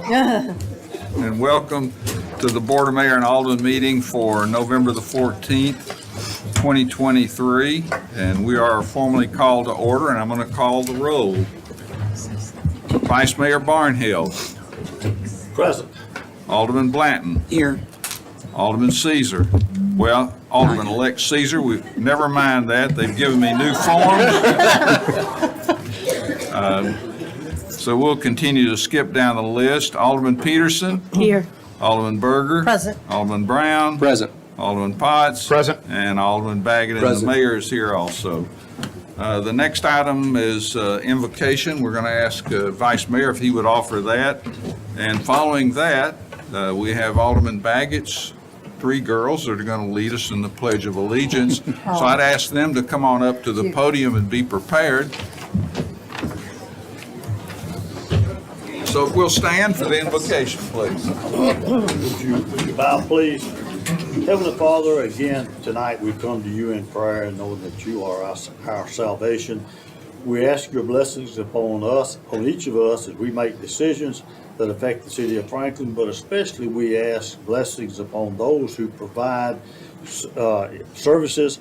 And welcome to the Board of Mayor and Alderman meeting for November the 14th, 2023. And we are formally called to order, and I'm going to call the roll. Vice Mayor Barnhill. Present. Alderman Blanton. Here. Alderman Caesar. Well, Alderman-elect Caesar, never mind that. They've given me new forms. So we'll continue to skip down the list. Alderman Peterson. Here. Alderman Berger. Present. Alderman Brown. Present. Alderman Potts. Present. And Alderman Baggett, and the Present. mayor is here also. The next item is invocation. We're going to ask Vice Mayor if he would offer that. And following that, we have Alderman Baggett's three girls that are going to lead us in the Pledge of Allegiance. So I'd ask them to come on up to the podium and be prepared. So if we'll stand for the invocation, please. Would you bow, please? Heavenly Father, again, tonight we come to you in prayer and know that you are our salvation. We ask your blessings upon us, on each of us, as we make decisions that affect the city of Franklin, but especially we ask blessings upon those who provide services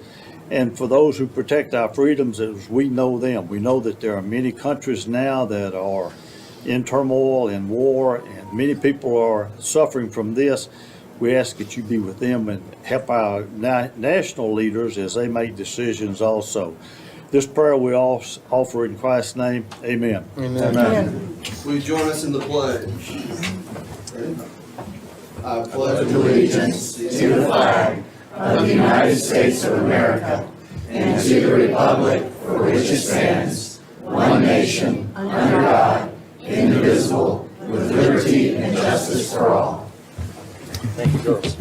and for those who protect our freedoms as we know them. We know that there are many countries now that are in turmoil, in war, and many people are suffering from this. We ask that you be with them and help our national leaders as they make decisions also. This prayer we all offer in Christ's name. Amen. Amen. Will you join us in the pledge? I pledge allegiance to the flag of the United States of America and to the republic for which it stands, one nation, under God, indivisible, with liberty and justice for all. Thank you, girls.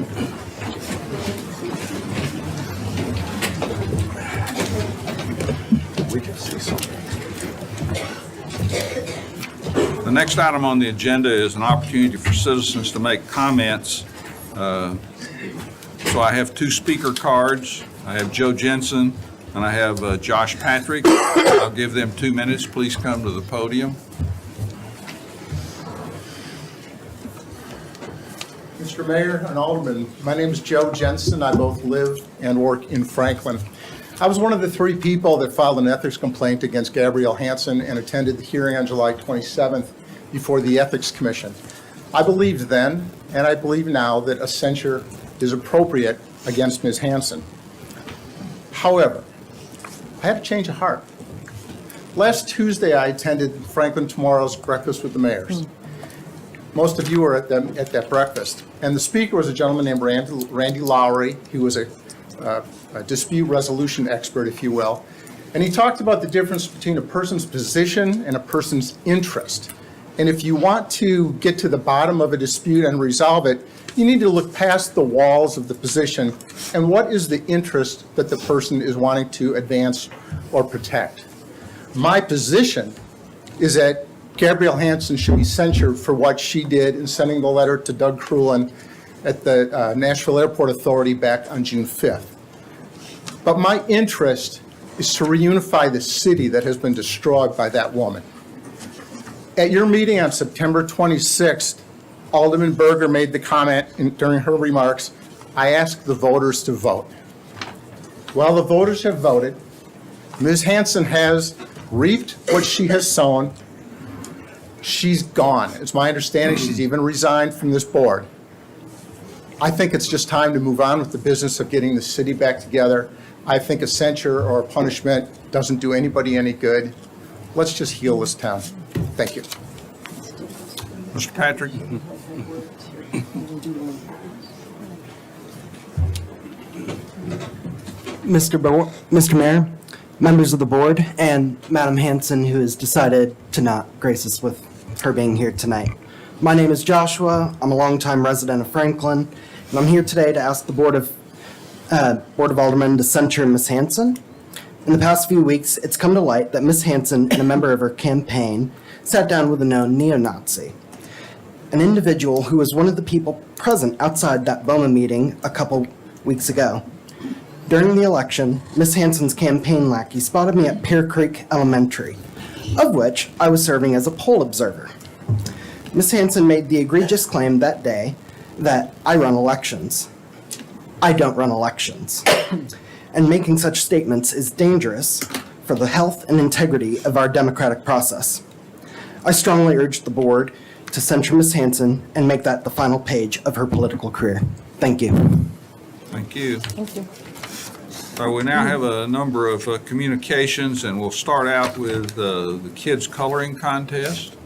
The next item on the agenda is an opportunity for citizens to make comments. So I have two speaker cards. I have Joe Jensen and I have Josh Patrick. I'll give them 2 minutes. Please come to the podium. Mr. Mayor and Alderman, my name is Joe Jensen. I both live and work in Franklin. I was one of the three people that filed an ethics complaint against Gabrielle Hansen and attended the hearing on July 27th before the Ethics Commission. I believed then, and I believe now, that a censure is appropriate against Ms. Hansen. However, I had a change of heart. Last Tuesday, I attended Franklin Tomorrow's Breakfast with the Mayors. Most of you were at that breakfast. And the speaker was a gentleman named Randy Lowry. He was a dispute resolution expert, if you will. And he talked about the difference between a person's position and a person's interest. And if you want to get to the bottom of a dispute and resolve it, you need to look past the walls of the position and what is the interest that the person is wanting to advance or protect. My position is that Gabrielle Hansen should be censured for what she did in sending the letter to Doug Crulin at the Nashville Airport Authority back on June 5th. But my interest is to reunify the city that has been destroyed by that woman. At your meeting on September 26th, Alderman Berger made the comment during her remarks, I asked the voters to vote. Well, the voters have voted. Ms. Hansen has reaped what she has sown. She's gone. It's my understanding she's even resigned from this board. I think it's just time to move on with the business of getting the city back together. I think a censure or a punishment doesn't do anybody any good. Let's just heal this town. Thank you. Mr. Patrick? Mr. Mayor, members of the board, and Madam Hansen, who has decided to not grace us with her being here tonight. My name is Joshua. I'm a longtime resident of Franklin, and I'm here today to ask the Board of Aldermen to censure Ms. Hansen. In the past few weeks, it's come to light that Ms. Hansen and a member of her campaign sat down with a known neo-Nazi, an individual who was one of the people present outside that BOMA meeting a couple weeks ago. During the election, Ms. Hansen's campaign lackey spotted me at Pear Creek Elementary, of which I was serving as a poll observer. Ms. Hansen made the egregious claim that day that I run elections. I don't run elections. And making such statements is dangerous for the health and integrity of our democratic process. I strongly urge the board to censure Ms. Hansen and make that the final page of her political career. Thank you. Thank you. Thank you. We now have a number of communications, and we'll start out with the kids' coloring contest.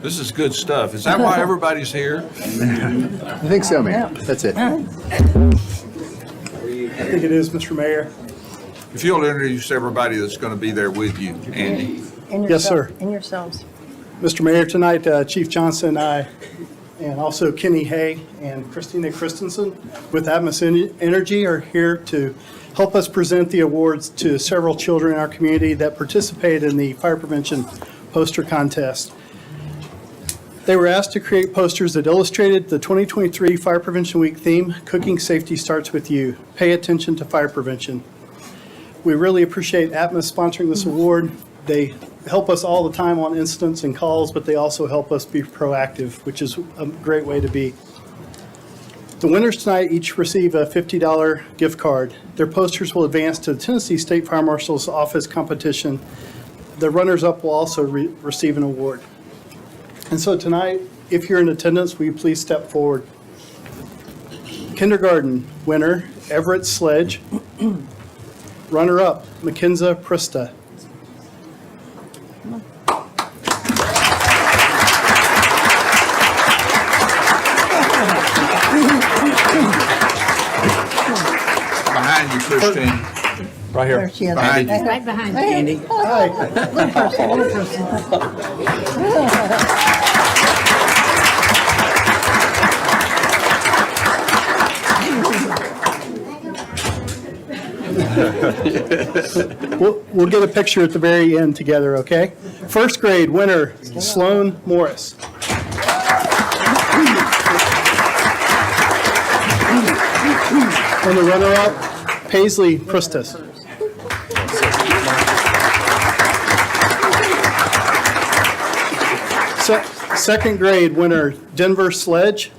This is good stuff. Is that why everybody's here? I think so, Mayor. That's it. I think it is, Mr. Mayor. If you'll introduce everybody that's going to be there with you, Andy. Yes, sir. And yourselves. Mr. Mayor, tonight Chief Johnson and I, and also Kenny Hay and Christina Christensen with Atmos Energy are here to help us present the awards to several children in our community that participated in the fire prevention poster contest. They were asked to create posters that illustrated the 2023 Fire Prevention Week theme, Cooking Safety Starts With You. Pay attention to fire prevention. We really appreciate Atmos sponsoring this award. They help us all the time on incidents and calls, but they also help us be proactive, which is a great way to be. The winners tonight each receive a $50 gift card. Their posters will advance to the Tennessee State Fire Marshal's Office competition. The runners-up will also receive an award. And so tonight, if you're in attendance, will you please step forward? Kindergarten winner, Everett Sledge. Runner-up, Mackenzie Prista. Behind you, Christine. Right here. There she is. Behind you. Right behind you, Andy. Hi. Little person, little person. We'll get a picture at the very end together, okay? First grade winner, Sloan Morris. And the runner-up, Paisley Pristis. Second grade winner, Denver Sledge.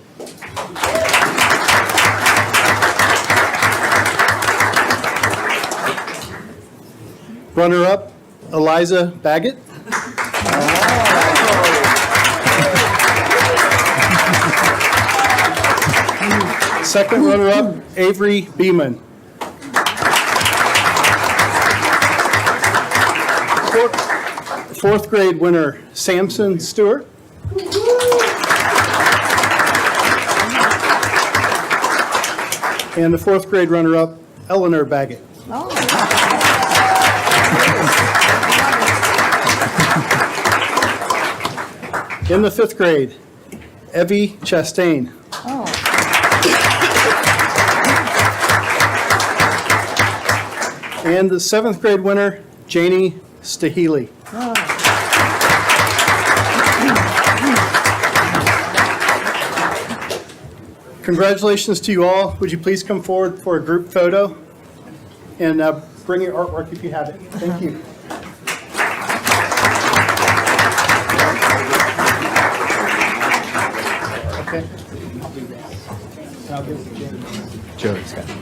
Runner-up, Eliza Baggett. Second runner-up, Avery Beeman. Fourth grade winner, Samson Stewart. And the fourth grade runner-up, Eleanor Baggett. In the fifth grade, Evie Chastain. And the seventh grade winner, Janie Staheli. Congratulations to you all. Would you please come forward for a group photo? And bring your artwork if you have it. Thank you. Okay. I'll give it to Jamie. Joey's got it.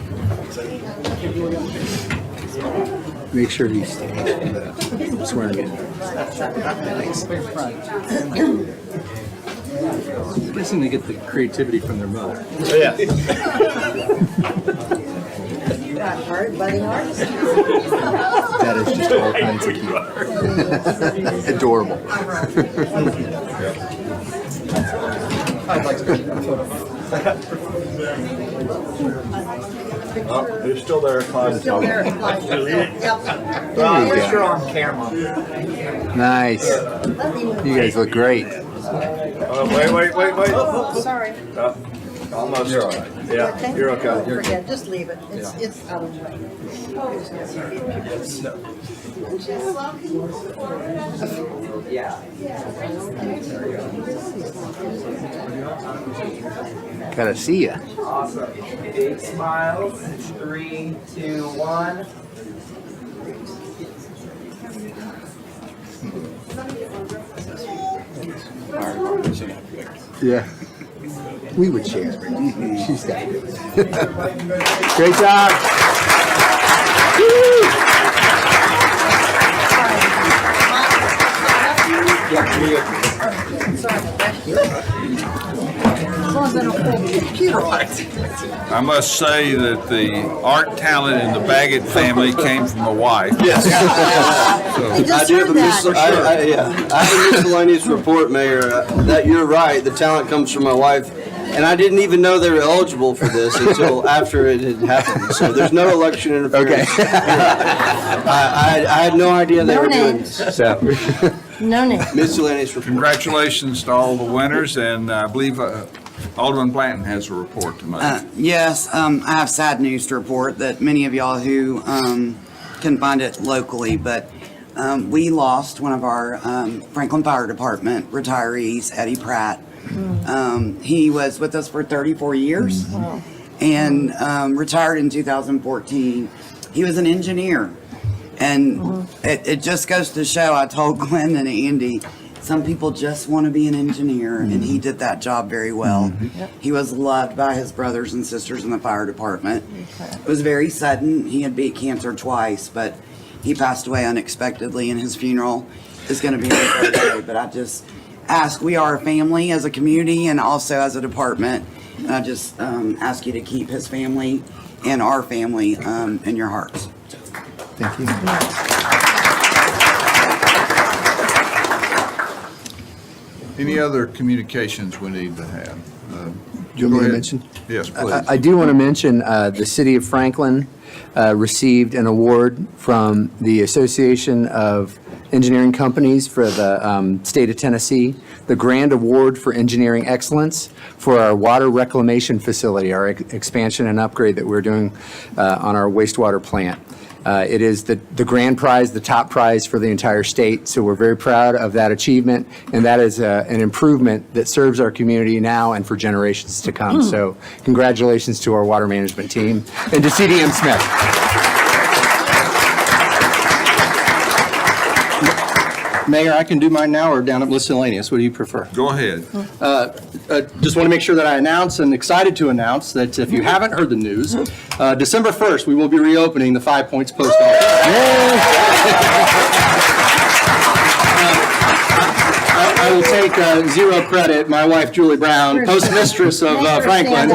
Make sure he's swearing in. Thanks. I'm guessing they get the creativity from their mother. Yeah. You got hard, budding artist. That is just all kinds of cute. Adorable. I'd like to get a photo. You're still there, Clyde. Still there. Yep. There you go. on camera. Nice. You guys look great. Wait. Oh, sorry. Almost. You're all right. Yeah, you're okay. Forget, just leave it. It's out of the way. Gotta see ya. Awesome. Big smiles. 3, 2, 1. Yeah. We would share. She's got it. Great job. I must say that the art talent in the Baggett family came from a wife. He just heard that. I have a miscellaneous report, Mayor, that you're right, the talent comes from my wife, and I didn't even know they were eligible for this until after it had happened, so there's no election interference. I had no idea they No were doing name. this. So, No name. Uh, Miscellaneous report. Congratulations to all the winners, and I believe Alderman Blanton has a report to make. Yes, I have sad news to report that many of y'all who can find it locally, but we lost one of our Franklin Fire Department retirees, Eddie Pratt. He was with us for 34 years and retired in 2014. He was an engineer. And it just goes to show, I told Glenn and Andy, some people just want to be an engineer, and he did that job very well. He was loved by his brothers and sisters in the fire department. It was very sudden. He had beat cancer twice, but he passed away unexpectedly, and his funeral is going to be on Thursday. But I just ask, we are a family as a community and also as a department. And I just ask you to keep his family and our family in your hearts. thank you. Any other communications we need to have? Do you Go want me to ahead. mention? Yes, please. I do want to mention, the city of Franklin received an award from the Association of Engineering Companies for the state of Tennessee, the Grand Award for Engineering Excellence for our water reclamation facility, our expansion and upgrade that we're doing on our wastewater plant. It is the grand prize, the top prize for the entire state, so we're very proud of that achievement, and that is an improvement that serves our community now and for generations to come. So congratulations to our water management team and to CDM Smith. Mayor, I can do mine now or down at miscellaneous. What do you prefer? Go ahead. Just want to make sure that I announce and excited to announce that if you haven't heard the news, December 1st, we will be reopening the 5 Points Post Office. I will take zero credit. My wife, Julie Brown, postmistress of Make her Franklin.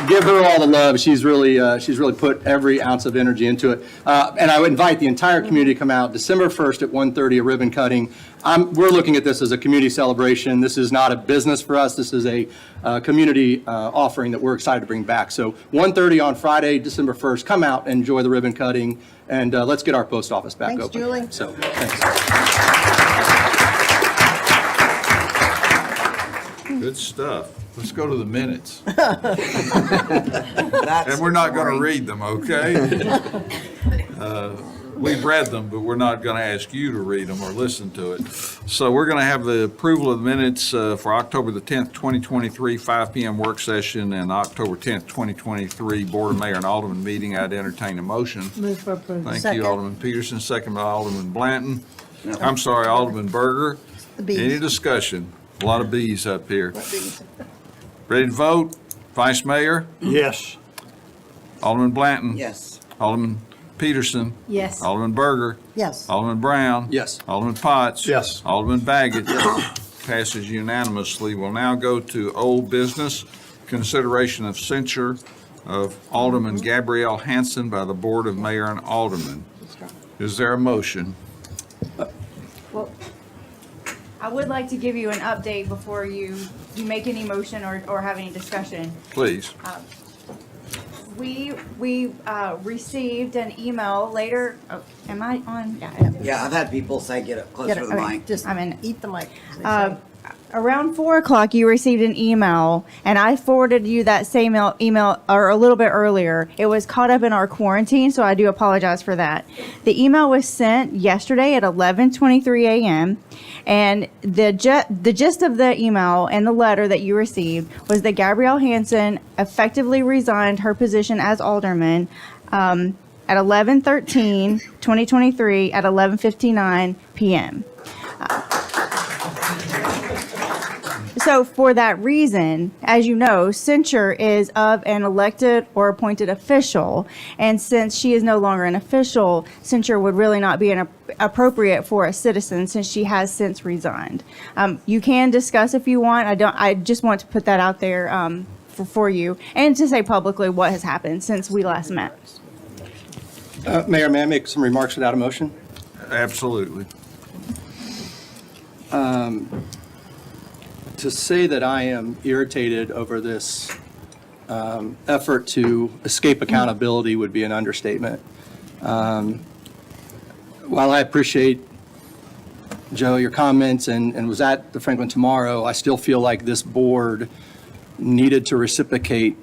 Give her all the love. She's really put every ounce of energy into it. And I would invite the entire community to come out December 1st at 1:30, a ribbon cutting. We're looking at this as a community celebration. This is not a business for us. This is a community offering that we're excited to bring back. So 1:30 on Friday, December 1st, come out and enjoy the ribbon cutting, and let's get our post office back Thanks, open. Julie. So, thanks. Good stuff. Let's go to the minutes. That's And we're not going to boring. read them, okay? We've read them, but we're not going to ask you to read them or listen to it. So we're going to have the approval of the minutes for October the 10th, 2023, 5 PM work session, and October 10th, 2023, Board of Mayor and Alderman meeting. I'd entertain a motion. Move for approval. Thank Second. you, Alderman Peterson, second by Alderman Blanton. I'm sorry, Alderman Berger. The bees. Any discussion? A lot of bees up here. Ready to vote? Vice Mayor? Yes. Alderman Blanton? Yes. Alderman Peterson? Yes. Alderman Berger? Yes. Alderman Brown? Yes. Alderman Potts? Yes. Alderman Baggett? Passes unanimously. We'll now go to old business, consideration of censure of Alderman Gabrielle Hanson by the Board of Mayor and Aldermen. Is there a motion? Well, I would like to give you an update before you make any motion or have any discussion. Please. We received an email later, oh, am I on? Yeah, I am. Yeah, I've had people say get up closer Get to it, the okay, mic. just I'm in. eat the mic. as they say. Around 4 o'clock, you received an email, and I forwarded you that same email or a little bit earlier. It was caught up in our quarantine, so I do apologize for that. The email was sent yesterday at 11:23 a.m., and the gist of the email and the letter that you received was that Gabrielle Hanson effectively resigned her position as alderman at 11/13/2023 at 11:59 p.m. So for that reason, as you know, censure is of an elected or appointed official. And since she is no longer an official, censure would really not be appropriate for a citizen since she has since resigned. You can discuss if you want. I just want to put that out there for you and to say publicly what has happened since we last met. Mayor, may I make some remarks without a motion? Absolutely. To say that I am irritated over this effort to escape accountability would be an understatement. While I appreciate, Joe, your comments and was at the Franklin tomorrow, I still feel like this board needed to reciprocate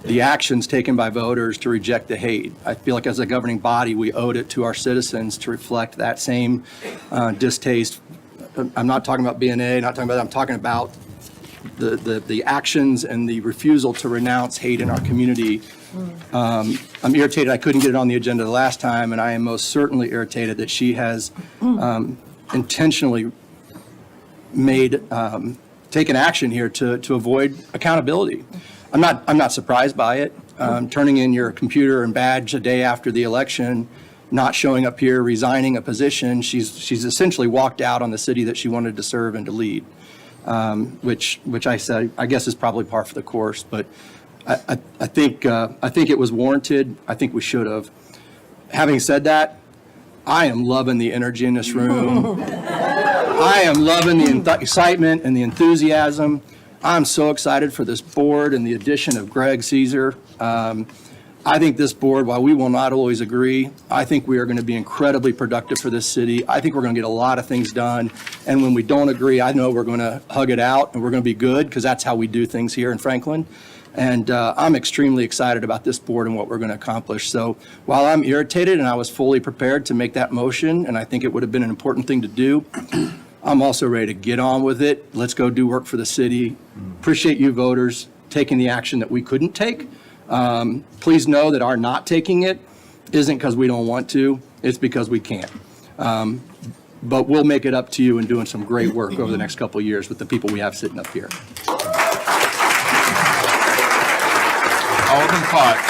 the actions taken by voters to reject the hate. I feel like as a governing body, we owed it to our citizens to reflect that same distaste. I'm not talking about BNA, I'm talking about the actions and the refusal to renounce hate in our community. I'm irritated I couldn't get it on the agenda the last time, and I am most certainly irritated that she has intentionally taken action here to avoid accountability. I'm not surprised by it. Turning in your computer and badge a day after the election, not showing up here, resigning a position, she's essentially walked out on the city that she wanted to serve and to lead, which I guess is probably par for the course. But I think it was warranted. I think we should have. Having said that, I am loving the energy in this room. I am loving the excitement and the enthusiasm. I'm so excited for this board and the addition of Greg Caesar. I think this board, while we will not always agree, I think we are going to be incredibly productive for this city. I think we're going to get a lot of things done. And when we don't agree, I know we're going to hug it out and we're going to be good because that's how we do things here in Franklin. And I'm extremely excited about this board and what we're going to accomplish. So while I'm irritated and I was fully prepared to make that motion, and I think it would have been an important thing to do, I'm also ready to get on with it. Let's go do work for the city. Appreciate you voters taking the action that we couldn't take. Please know that our not taking it isn't because we don't want to, it's because we can't. But we'll make it up to you in doing some great work over the next couple of years with the people we have sitting up here. Alderman Potts.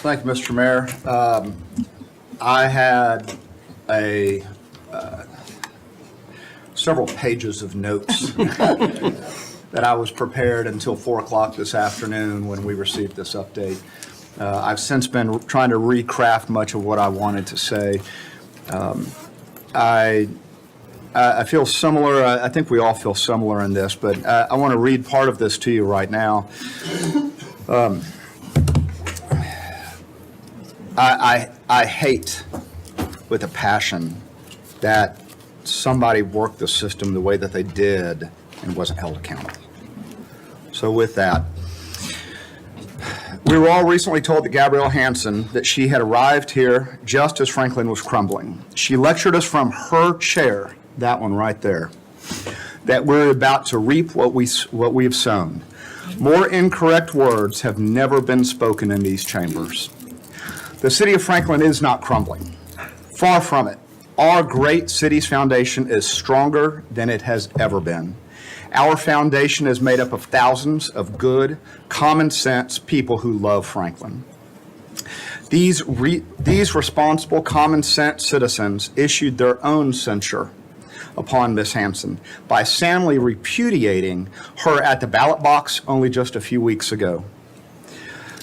Thank you, Mr. Mayor. I had several pages of notes that I was prepared until 4 o'clock this afternoon when we received this update. I've since been trying to recraft much of what I wanted to say. I feel similar. I think we all feel similar in this, but I want to read part of this to you right now. I hate with a passion that somebody worked the system the way that they did and wasn't held accountable. So with that, we were all recently told that Gabrielle Hansen, that she had arrived here just as Franklin was crumbling. She lectured us from her chair, that one right there, that we're about to reap what we have sown. More incorrect words have never been spoken in these chambers. The city of Franklin is not crumbling. Far from it. Our great city's foundation is stronger than it has ever been. Our foundation is made up of thousands of good, common sense people who love Franklin. These responsible, common sense citizens issued their own censure upon Ms. Hansen by soundly repudiating her at the ballot box only just a few weeks ago.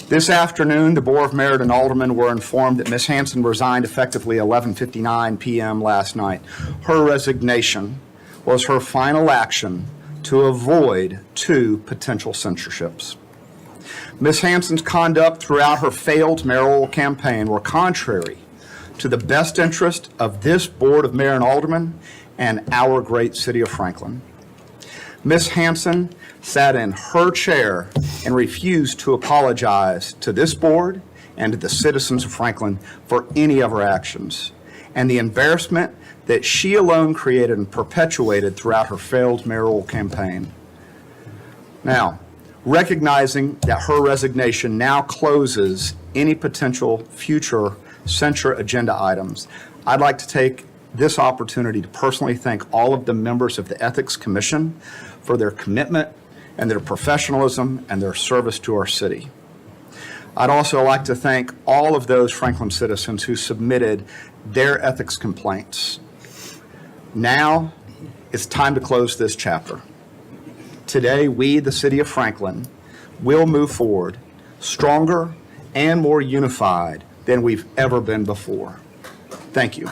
This afternoon, the Board of Mayor and Aldermen were informed that Ms. Hansen resigned effectively 11:59 p.m. last night. Her resignation was her final action to avoid 2 potential censorships. Ms. Hansen's conduct throughout her failed mayoral campaign were contrary to the best interest of this Board of Mayor and Aldermen and our great city of Franklin. Ms. Hansen sat in her chair and refused to apologize to this board and to the citizens of Franklin for any of her actions and the embarrassment that she alone created and perpetuated throughout her failed mayoral campaign. Now, Recognizing that her resignation now closes any potential future censure agenda items, I'd like to take this opportunity to personally thank all of the members of the Ethics Commission for their commitment and their professionalism and their service to our city. I'd also like to thank all of those Franklin citizens who submitted their ethics complaints. Now, it's time to close this chapter. Today, we, the city of Franklin, will move forward stronger and more unified than we've ever been before. Thank you.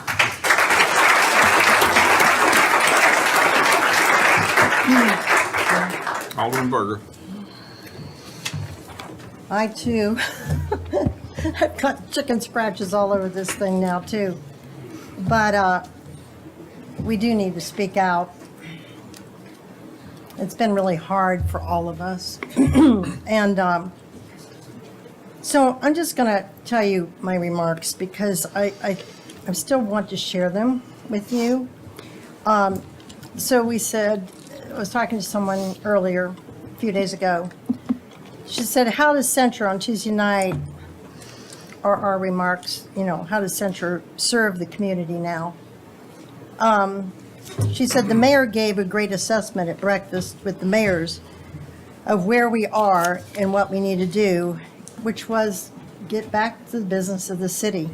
Alderman Berger. I too, I've got chicken scratches all over this thing now too. But we do need to speak out. It's been really hard for all of us. And so I'm just going to tell you my remarks because I still want to share them with you. So we said, I was talking to someone earlier, a few days ago. She said, how does censure on Tuesday night, or our remarks, how does censure serve the community now? She said, the mayor gave a great assessment at breakfast with the mayors of where we are and what we need to do, which was get back to the business of the city.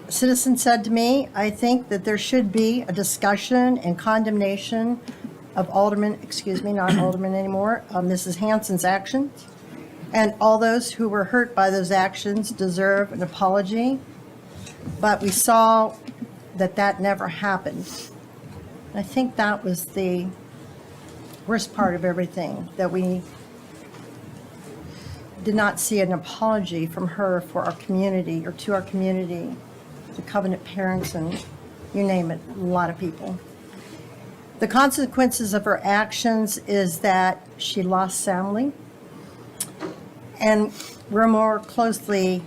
A citizen said to me, I think that there should be a discussion and condemnation of not Alderman anymore, Mrs. Hansen's actions. And all those who were hurt by those actions deserve an apology. But we saw that never happened. I think that was the worst part of everything, that we did not see an apology from her for our community or to our community, the Covenant parents and you name it, a lot of people. The consequences of her actions is that she lost family, and we're more closely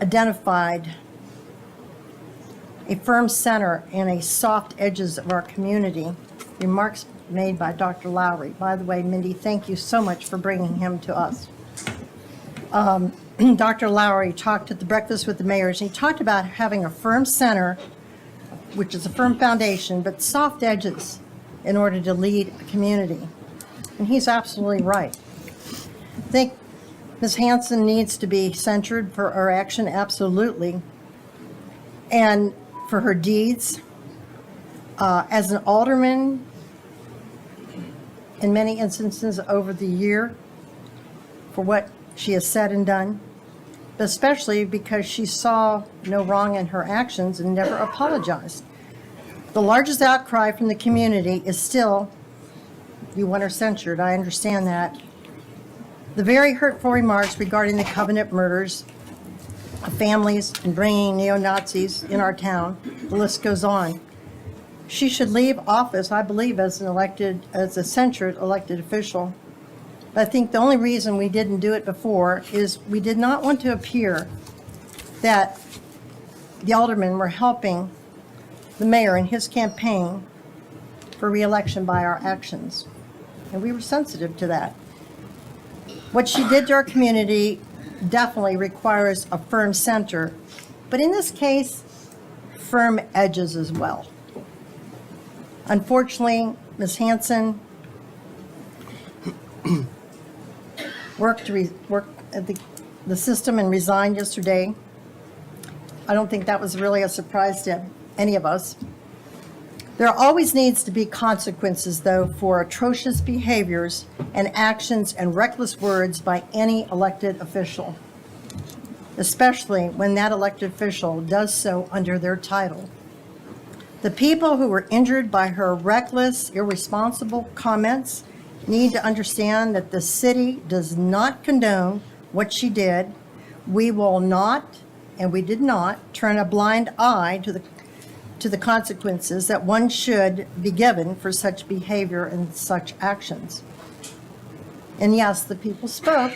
identified a firm center and a soft edges of our community. Remarks made by Dr. Lowry. By the way, Mindy, thank you so much for bringing him to us. Dr. Lowry talked at the Breakfast with the Mayors, and he talked about having a firm center, which is a firm foundation, but soft edges in order to lead a community. And he's absolutely right. I think Ms. Hansen needs to be censured for her action, absolutely, and for her deeds. As an alderman, in many instances over the year, for what she has said and done, but especially because she saw no wrong in her actions and never apologized. The largest outcry from the community is still, you want her censured, I understand that. The very hurtful remarks regarding the Covenant murders of families and bringing neo-Nazis in our town, the list goes on. She should leave office, I believe, as a censured elected official. But I think the only reason we didn't do it before is we did not want to appear that the aldermen were helping the mayor in his campaign for re-election by our actions. And we were sensitive to that. What she did to our community definitely requires a firm center, but in this case, firm edges as well. Unfortunately, Ms. Hansen worked at the system and resigned yesterday. I don't think that was really a surprise to any of us. There always needs to be consequences, though, for atrocious behaviors and actions and reckless words by any elected official, especially when that elected official does so under their title. The people who were injured by her reckless, irresponsible comments need to understand that the city does not condone what she did. We will not, and we did not, turn a blind eye to the consequences that one should be given for such behavior and such actions. And yes, the people spoke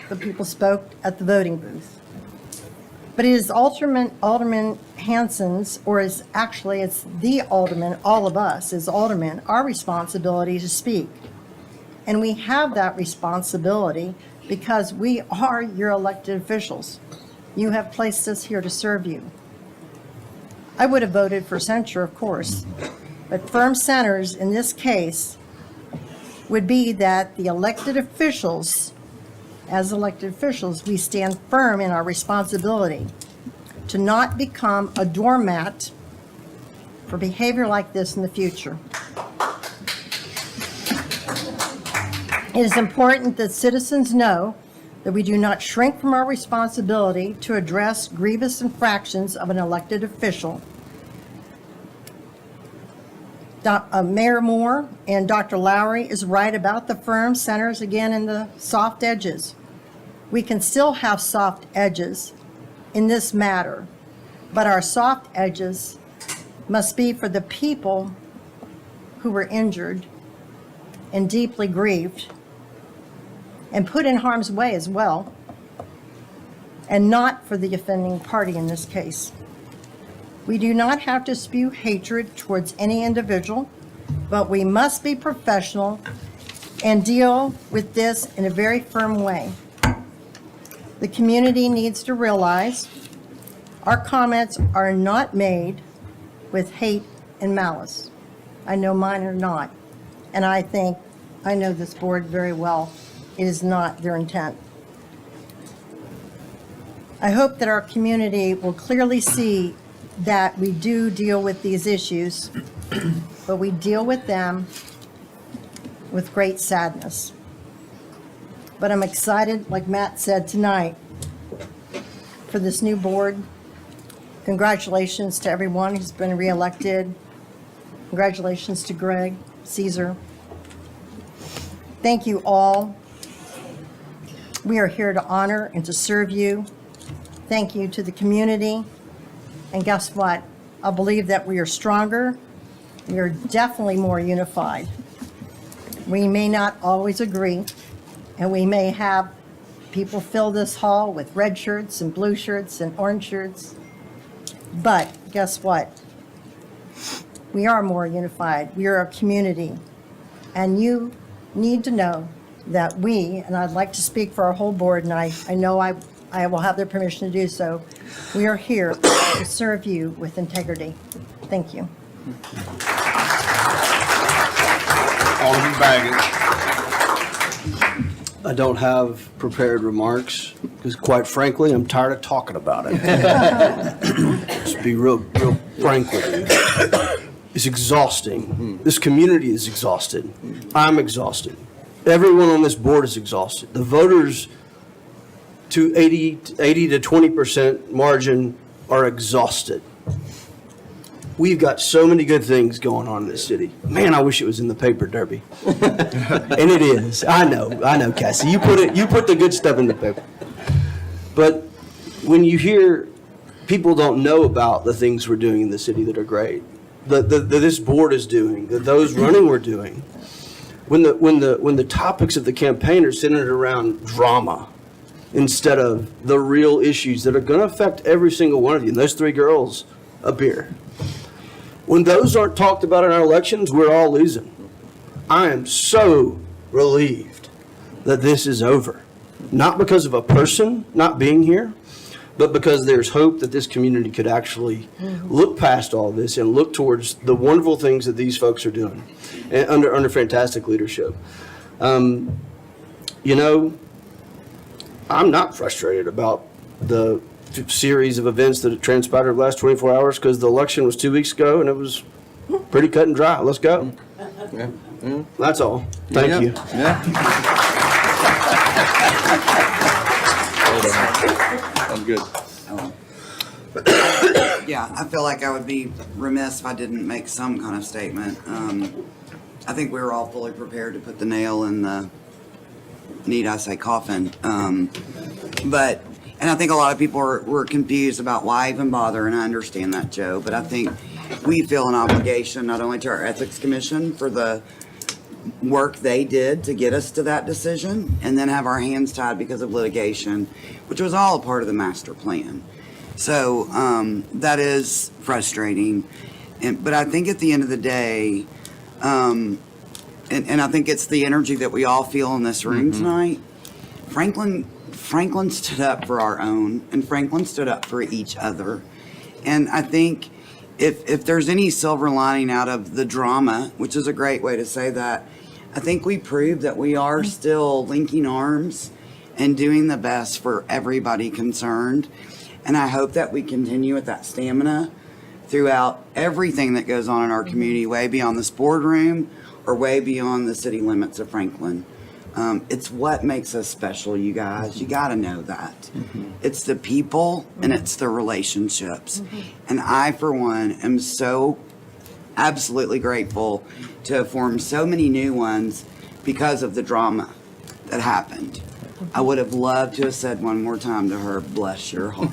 at the voting booth. But it is Alderman Hanson's, or is actually, it's the alderman, all of us as aldermen, our responsibility to speak. And we have that responsibility because we are your elected officials. You have placed us here to serve you. I would have voted for censure, of course, but firm centers in this case would be that the elected officials, as elected officials, we stand firm in our responsibility to not become a doormat for behavior like this in the future. It is important that citizens know that we do not shrink from our responsibility to address grievous infractions of an elected official. Mayor Moore and Dr. Lowry is right about the firm centers again in the soft edges. We can still have soft edges in this matter, but our soft edges must be for the people who were injured and deeply grieved and put in harm's way as well, and not for the offending party in this case. We do not have to spew hatred towards any individual, but we must be professional and deal with this in a very firm way. The community needs to realize our comments are not made with hate and malice. I know mine are not, and I think I know this board very well. It is not their intent. I hope that our community will clearly see that we do deal with these issues, but we deal with them with great sadness. But I'm excited, like Matt said tonight, for this new board. Congratulations to everyone who's been reelected. Congratulations to Greg, Caesar. Thank you all. We are here to honor and to serve you. Thank you to the community. And guess what? I believe that we are stronger. We are definitely more unified. We may not always agree, and we may have people fill this hall with red shirts and blue shirts and orange shirts. But guess what? We are more unified. We are a community. And you need to know that we, and I'd like to speak for our whole board, and I know I will have their permission to do so, we are here to serve you with integrity. Thank you. Alderman Baggett. I don't have prepared remarks because quite frankly, I'm tired of talking about it. Just be real frank with you. It's exhausting. This community is exhausted. I'm exhausted. Everyone on this board is exhausted. The voters to 80 to 20% margin are exhausted. We've got so many good things going on in this city. Man, I wish it was in the paper, Derby. And it is. I know, Cassie. You put the good stuff in the paper. But when you hear people don't know about the things we're doing in the city that are great, that this board is doing, that those running were doing, when the topics of the campaign are centered around drama instead of the real issues that are going to affect every single one of you, and those three girls up here. When those aren't talked about in our elections, we're all losing. I am so relieved that this is over. Not because of a person not being here, but because there's hope that this community could actually look past all this and look towards the wonderful things that these folks are doing and under fantastic leadership. You know, I'm not frustrated about the series of events that have transpired over the last 24 hours because the election was 2 weeks ago and it was pretty cut and dry. Let's go. Yeah. That's all. Thank you. Yeah. I'm good. Yeah, I feel like I would be remiss if I didn't make some kind of statement. I think we were all fully prepared to put the nail in the, need I say, coffin. And I think a lot of people were confused about why even bother, and I understand that, Joe. But I think we feel an obligation not only to our Ethics Commission for the work they did to get us to that decision, and then have our hands tied because of litigation, which was all a part of the master plan. So that is frustrating. But I think at the end of the day, and I think it's the energy that we all feel in this room tonight, Franklin stood up for our own, and Franklin stood up for each other. And I think if there's any silver lining out of the drama, which is a great way to say that, I think we proved that we are still linking arms and doing the best for everybody concerned. And I hope that we continue with that stamina throughout everything that goes on in our community, way beyond this boardroom or way beyond the city limits of Franklin. It's what makes us special, you guys. You got to know that. It's the people and it's the relationships. And I, for one, am so absolutely grateful to have formed so many new ones because of the drama that happened. I would have loved to have said one more time to her, bless your heart.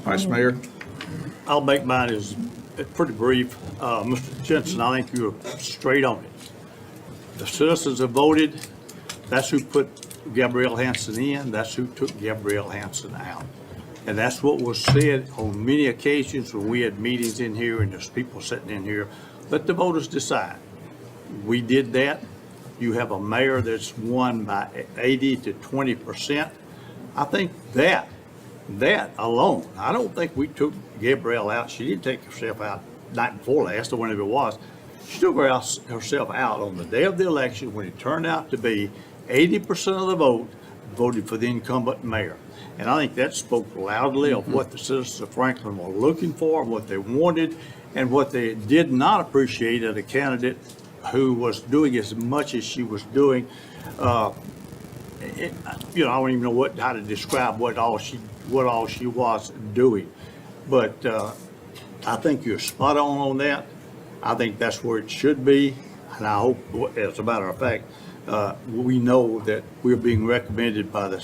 Vice Mayor? I'll make mine is pretty brief. Mr. Jensen, I think you're straight on it. The citizens have voted. That's who put Gabrielle Hanson in. That's who took Gabrielle Hanson out. And that's what was said on many occasions when we had meetings in here and there's people sitting in here. Let the voters decide. We did that. You have a mayor that's won by 80 to 20%. I think that alone, I don't think we took Gabrielle out. She didn't take herself out night before last or whenever it was. She took herself out on the day of the election when it turned out to be 80% of the vote voted for the incumbent mayor. And I think that spoke loudly of what the citizens of Franklin were looking for, what they wanted, and what they did not appreciate at a candidate who was doing as much as she was doing. I don't even know how to describe what all she was doing. But I think you're spot on that. I think that's where it should be. And I hope, as a matter of fact, we know that we're being recommended by the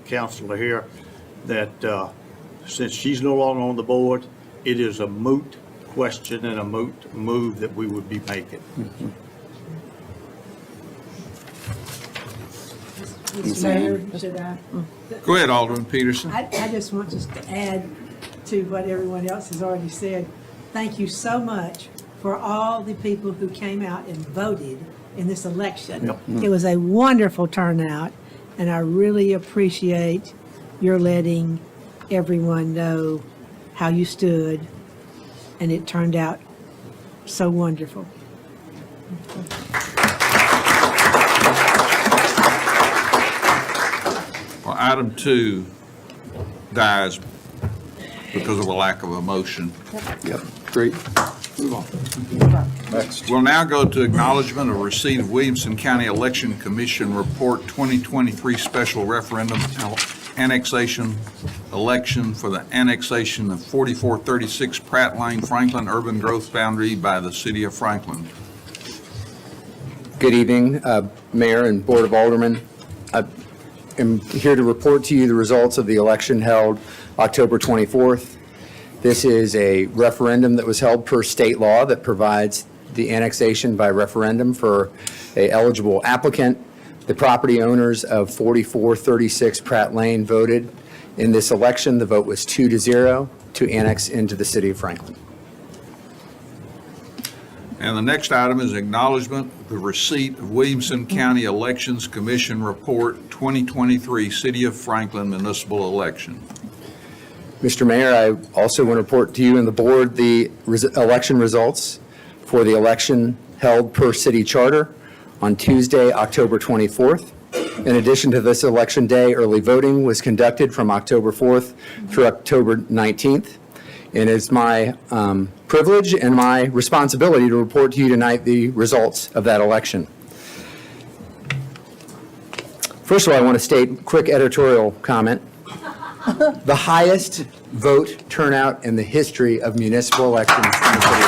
councilor here that since she's no longer on the board, it is a moot question and a moot move that we would be making. Mr. Mayor, should I? Go ahead, Alderman Peterson. I just want to add to what everyone else has already said. Thank you so much for all the people who came out and voted in this election. It was a wonderful turnout, and I really appreciate your letting everyone know how you stood, and it turned out so wonderful. Well, item 2 dies because of a lack of a motion. Yep, great. Move on. Next. We'll now go to acknowledgement of receipt of Williamson County Election Commission Report 2023 Special Referendum Annexation Election for the annexation of 4436 Pratt Lane, Franklin Urban Growth Boundary by the City of Franklin. Good evening, Mayor and Board of Aldermen. I am here to report to you the results of the election held October 24th. This is a referendum that was held per state law that provides the annexation by referendum for an eligible applicant. The property owners of 4436 Pratt Lane voted in this election. The vote was 2-0 to annex into the City of Franklin. And the next item is acknowledgement of the receipt of Williamson County Elections Commission Report 2023 City of Franklin Municipal Election. Mr. Mayor, I also want to report to you and the board the election results for the election held per city charter on Tuesday, October 24th. In addition to this election day, early voting was conducted from October 4th through October 19th. And it's my privilege and my responsibility to report to you tonight the results of that election. First of all, I want to state a quick editorial comment. The highest vote turnout in the history of municipal elections in the city of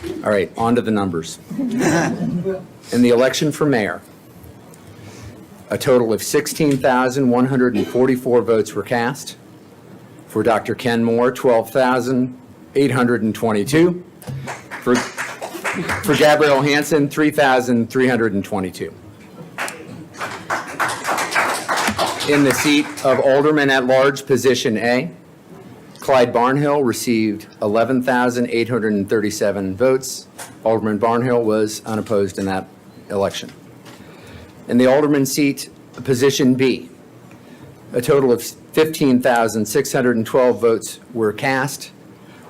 Franklin. All right, on to the numbers. In the election for mayor, a total of 16,144 votes were cast. For Dr. Ken Moore, 12,000 3,822. For Gabrielle Hansen, 3,322. In the seat of Alderman at Large, position A, Clyde Barnhill received 11,837 votes. Alderman Barnhill was unopposed in that election. In the Alderman seat, position B, a total of 15,612 votes were cast.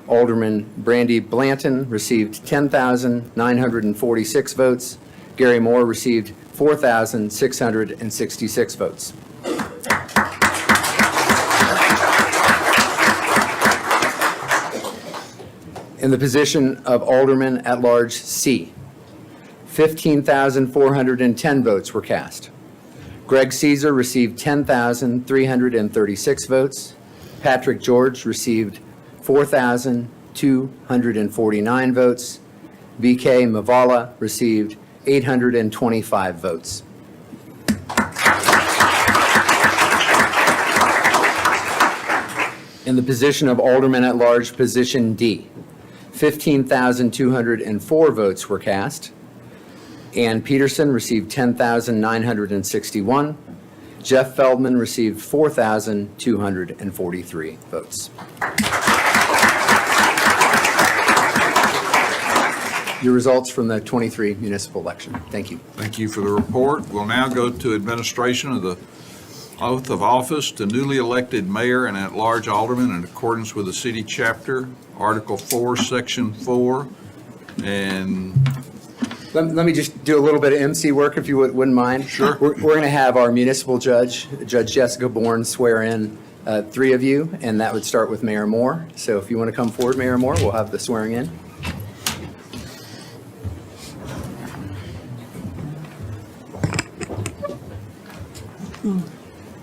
Alderman Brandy Blanton received 10,946 votes. Gary Moore received 4,666 votes. In the position of Alderman at Large C, 15,410 votes were cast. Greg Caesar received 10,336 votes. Patrick George received 4,249 votes. BK Mavala received 825 votes. In the position of Alderman at Large, position D, 15,204 votes were cast. Ann Peterson received 10,961. Jeff Feldman received 4,243 votes. Your results from the 23 municipal election. Thank you. Thank you for the report. We'll now go to administration of the oath of office to newly elected mayor and at-large aldermen in accordance with the city chapter, Article 4, Section 4. And Let me just do a little bit of MC work, if you wouldn't mind. Sure. We're going to have our municipal judge, Judge Jessica Bourne, swear in 3 of you, and that would start with Mayor Moore. So if you want to come forward, Mayor Moore, we'll have the swearing in.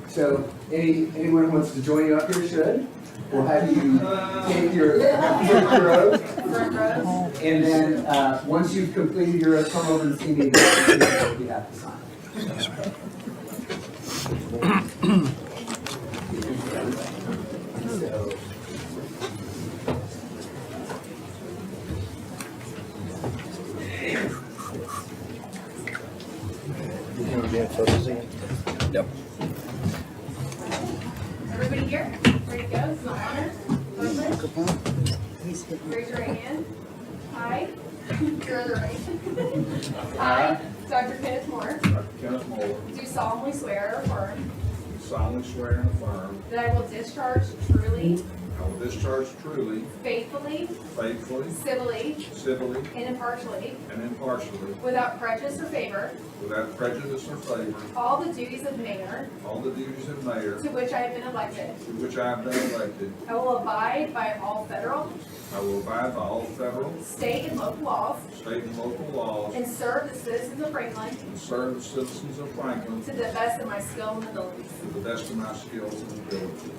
So anyone who wants to join you up here should. We'll have you take your oath. And then, once you've completed your oath, come over and see me. You have to sign. Yep. Everybody here? Ready to go? This is an honor. Raise your right hand. I, your other right. I, Dr. Kenneth Moore, Kenneth Moore, do solemnly swear or affirm do solemnly swear and affirm that I will discharge truly, I will discharge truly, faithfully, faithfully, civilly, civilly, and impartially, and impartially, without prejudice or favor, without prejudice or favor, all the duties of mayor all the duties of mayor to which I have been elected. to which I have been elected. I will abide by all federal, I will abide by all federal, state, and local laws, state, and local laws, and serve the citizens of Franklin and serve the citizens of Franklin to the best of my skill and abilities. to the best of my skills and abilities.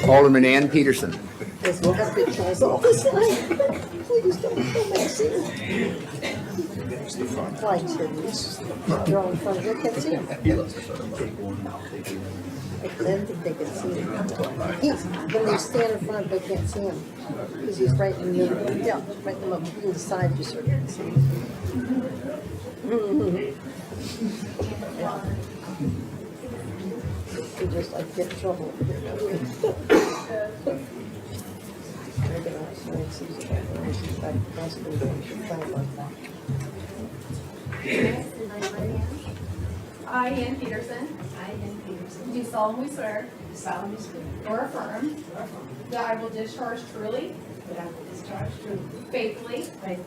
Alderman Ann Peterson. Please don't come back, see him. Lights here, he's drawing in front of you, can't see him. I didn't think they could see him. When they stand in front, they can't see him, because he's right in the middle, yeah, right in the middle, in the side, just so you can see him. Yeah. He just like get in trouble. I, Ann Peterson. Do solemnly swear. Or affirm. That I will discharge truly. that I will discharge truly, faithfully, faithfully,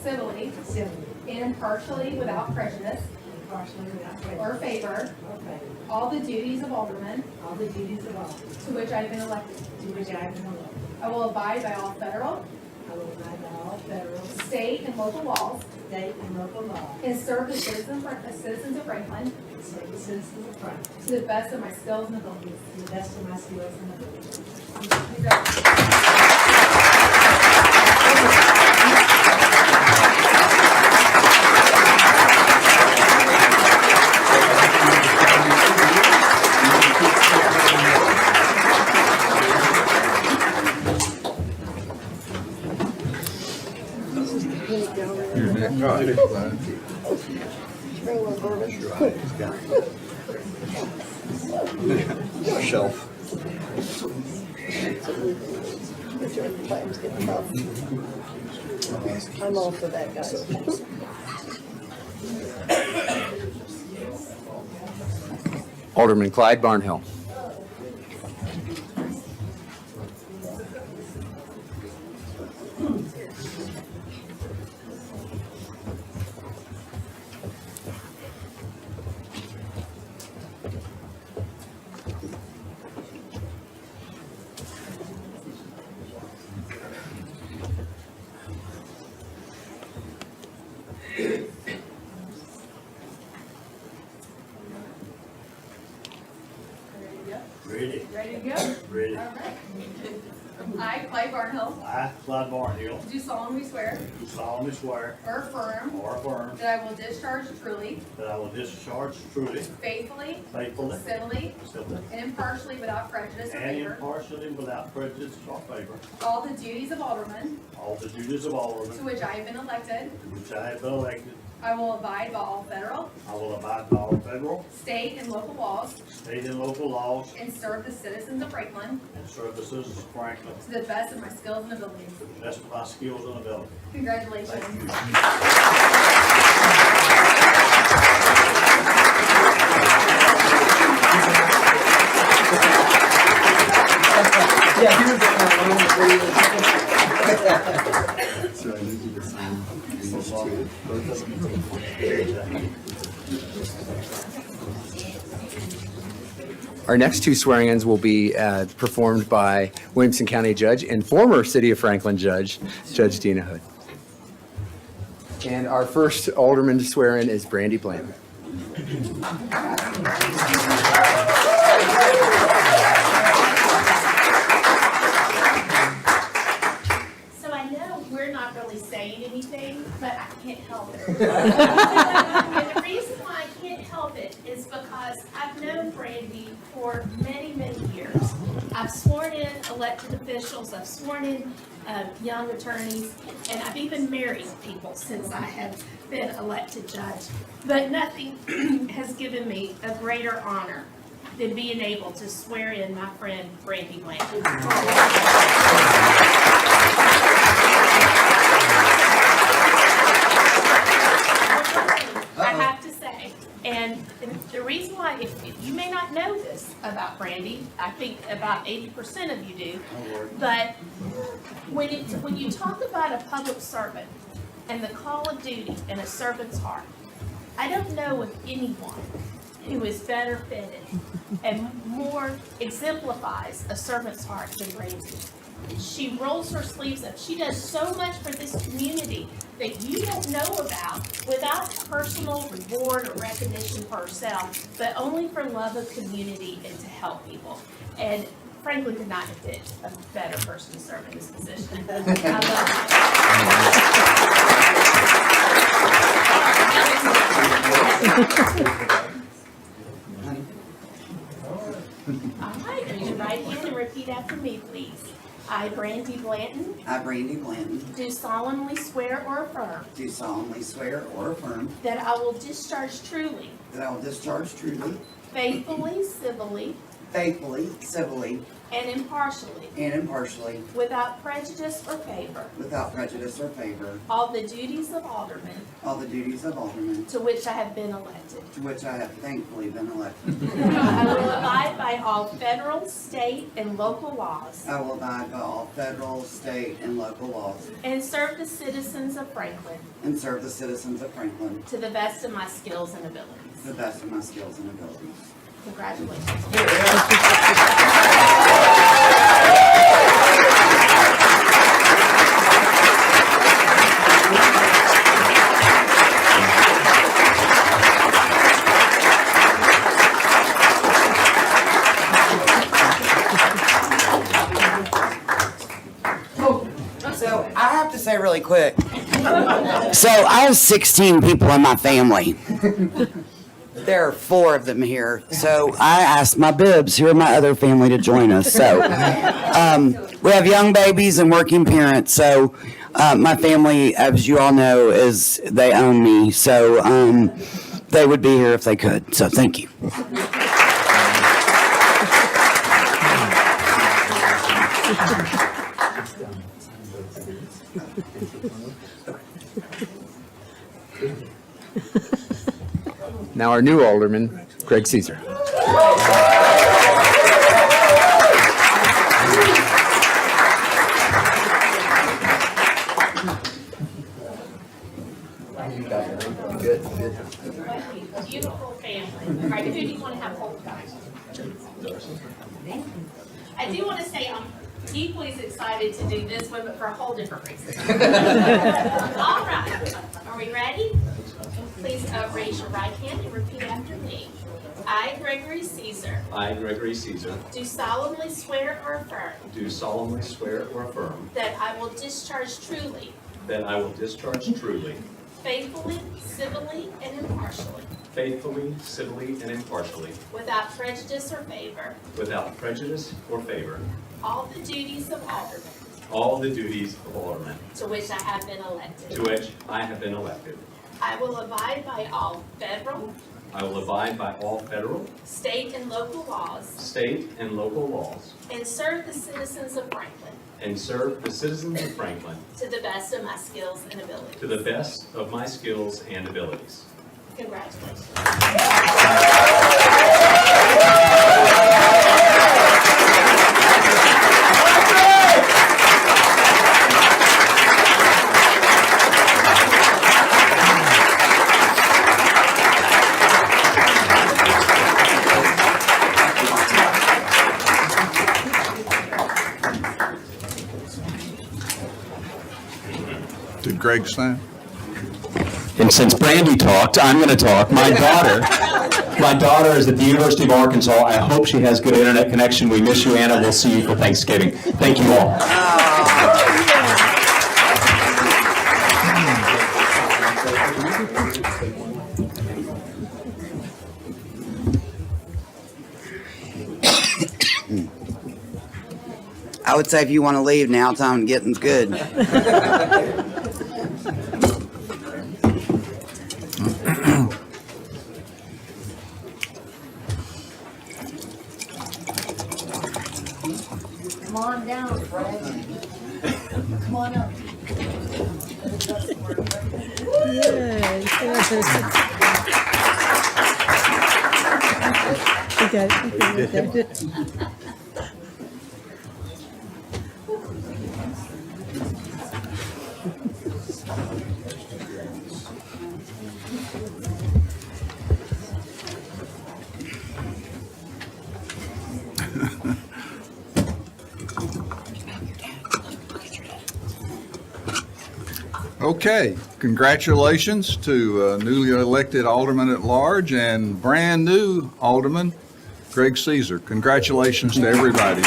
civilly, civilly, and impartially without prejudice impartially, without prejudice or favor, or favor, all the duties of alderman all the duties of office to which I have been elected. to which I have been elected. I will abide by all federal, I will abide by all federal, state, and local laws state, and local laws, and serve the citizens of Franklin and serve the citizens of Franklin to the best of my skills and abilities. to the best of my skills and abilities. Shelf. I'm all for that, guys. Alderman Clyde Barnhill. Ready? Ready to go? Ready. All right. I, Clyde Barnhill, I, Clyde Barnhill, do solemnly swear do solemnly swear or affirm or affirm that I will discharge truly, that I will discharge truly, faithfully, faithfully, civilly, civilly, and impartially without prejudice or and favor impartially without prejudice or favor, all the duties of alderman all the duties of to alderman which I have been elected. to which I have been elected. I will abide by all federal, I will abide by all federal, state, and local laws state, and local laws and serve the citizens of Franklin and serve the citizens of Franklin to the best of my skills and abilities. to the best of my skills and ability. Congratulations. Thank you. Our next two swearing-ins will be performed by Williamson County Judge and former City of Franklin Judge, Judge Dina Hood. And our first alderman to swear in is Brandy Blanton. So I know we're not really saying anything, but I can't help it. And the reason why I can't help it is because I've known Brandy for many, many years. I've sworn in elected officials, I've sworn in young attorneys, and I've even married people since I have been elected judge. But nothing has given me a greater honor than being able to swear in my friend Brandy Blanton. I have to say, and the reason why, if you may not know this about Brandy, I think about 80% of you do, but when you talk about a public servant and the call of duty and a servant's heart, I don't know of anyone who is better fitted and more exemplifies a servant's heart than Brandy. She rolls her sleeves up. She does so much for this community that you don't know about without personal reward or recognition for herself, but only for love of community and to help people. And Franklin could not have picked a better person to serve in this position. I All right, raise your right hand and repeat after me, please. I, Brandy Blanton, I, Brandy Blanton, do solemnly swear or affirm do solemnly swear or affirm that I will discharge truly, that I will discharge truly, faithfully, civilly, faithfully, civilly, and impartially, without prejudice or favor, all the duties of alderman to which I have been elected. to which I have thankfully been elected. I will abide by all federal, state, and local laws I will abide by all federal, state, and local laws and serve the citizens of Franklin and serve the citizens of Franklin to the best of my skills and abilities. to the best of my skills and abilities. Congratulations. So I have to say really quick. So I have 16 people in my family. There are 4 of them here. So I asked my bibs, who are my other family, to join us. So we have young babies and working parents. So my family, as you all know, they own me. So they would be here if they could. So thank you. Now our new alderman, Greg Caesar. Beautiful family. All right, who do you want to have hold of? I do want to say I'm equally as excited to do this one, but for a whole different reason. All right, are we ready? Please raise your right hand and repeat after me. I, Gregory Caesar, I, Gregory Caesar, do solemnly swear or affirm do solemnly swear or affirm that I will discharge truly, that I will discharge truly, faithfully, civilly, and impartially, faithfully, civilly, and impartially, without prejudice or favor, without prejudice or favor, all the duties of alderman all the duties of alderman to which I have been elected. to which I have been elected. I will abide by all federal, I will abide by all federal, state, and local laws state, and local laws, and serve the citizens of Franklin and serve the citizens of Franklin to the best of my skills and abilities. to the best of my skills and abilities. Congratulations. Did Greg sign? And since Brandy talked, I'm going to talk. My daughter is at the University of Arkansas. I hope she has good internet connection. We miss you, Anna. We'll see you for Thanksgiving. Thank you all. I would say if you want to leave now, time getting's good. Come on down, Fred. Come on up. Okay, congratulations to newly elected Alderman at Large and brand-new Alderman Greg Caesar. Congratulations to everybody.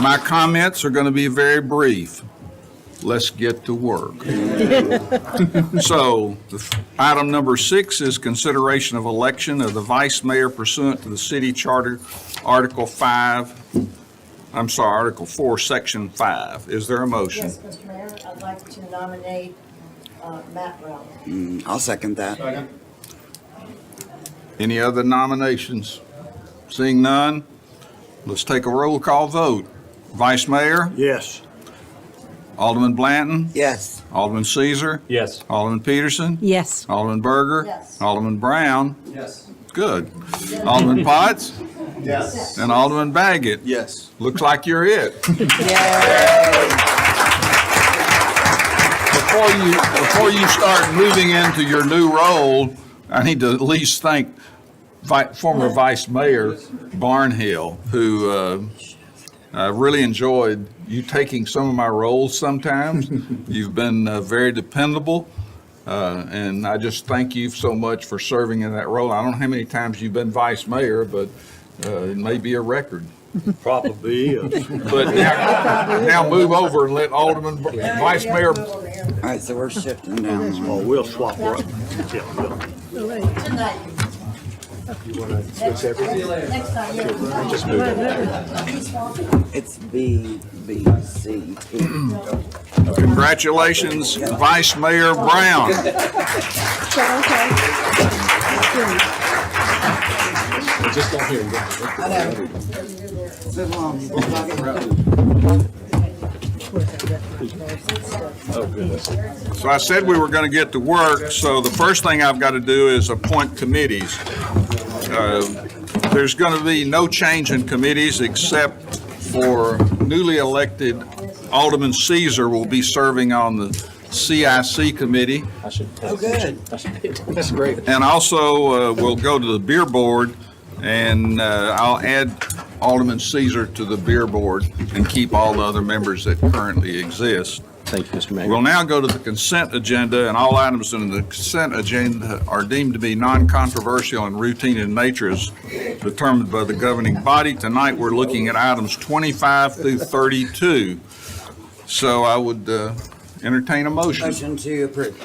My comments are going to be very brief. Let's get to work. So, item number 6 is consideration of election of the vice mayor pursuant to the city charter, Article 4, Section 5. Is there a motion? Yes, Mr. Mayor, I'd like to nominate Matt Rowell. I'll second that. Any other nominations? Seeing none, let's take a roll call vote. Vice Mayor? Yes. Alderman Blanton? Yes. Alderman Caesar? Yes. Alderman Peterson? Yes. Alderman Berger? Yes. Alderman Brown? Yes. Good. Alderman Potts? Yes. And Alderman Baggett? Yes. Looks like you're it. Before you start moving into your new role, I need to at least thank former Vice Mayor Barnhill, who I really enjoyed you taking some of my roles sometimes. You've been very dependable, and I just thank you so much for serving in that role. I don't know how many times you've been Vice Mayor, but it may be a record. Probably is. But now move over and let Alderman, Vice Mayor. All right, so we're shifting down. Oh, we'll swap right. Yeah, we'll. It's B, B, C, T. Congratulations, Vice Mayor Brown. Just don't hear him. Move along. So I said we were going to get to work, so the first thing I've got to do is appoint committees. There's going to be no change in committees except for newly elected Alderman Caesar will be serving on the CIC committee. Oh, good. That's great. And also, we'll go to the beer board, and I'll add Alderman Caesar to the beer board and keep all the other members that currently exist. Thank you, Mr. Mayor. We'll now go to the consent agenda, and all items in the consent agenda are deemed to be non-controversial and routine in nature as determined by the governing body. Tonight, we're looking at items 25 through 32. So I would entertain a motion. Motion to approve.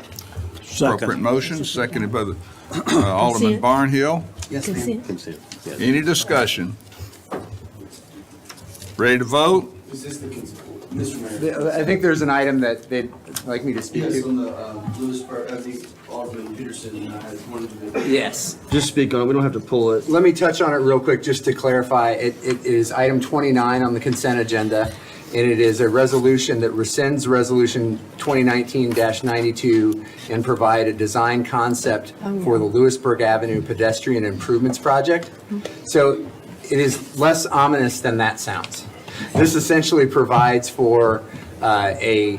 Appropriate motion, seconded by the Alderman Barnhill. Yes, ma'am. Any discussion? Ready to vote? I think there's an item that they'd like me to speak Yes, to. on the Lewisburg, I think Alderman Peterson and I had wanted to. Yes. Just speak on it, we don't have to pull it. Let me touch on it real quick, just to clarify. It is item 29 on the consent agenda, and it is a resolution that rescinds Resolution 2019-92 and provide a design concept for the Lewisburg Avenue Pedestrian Improvements Project. So it is less ominous than that sounds. This essentially provides for a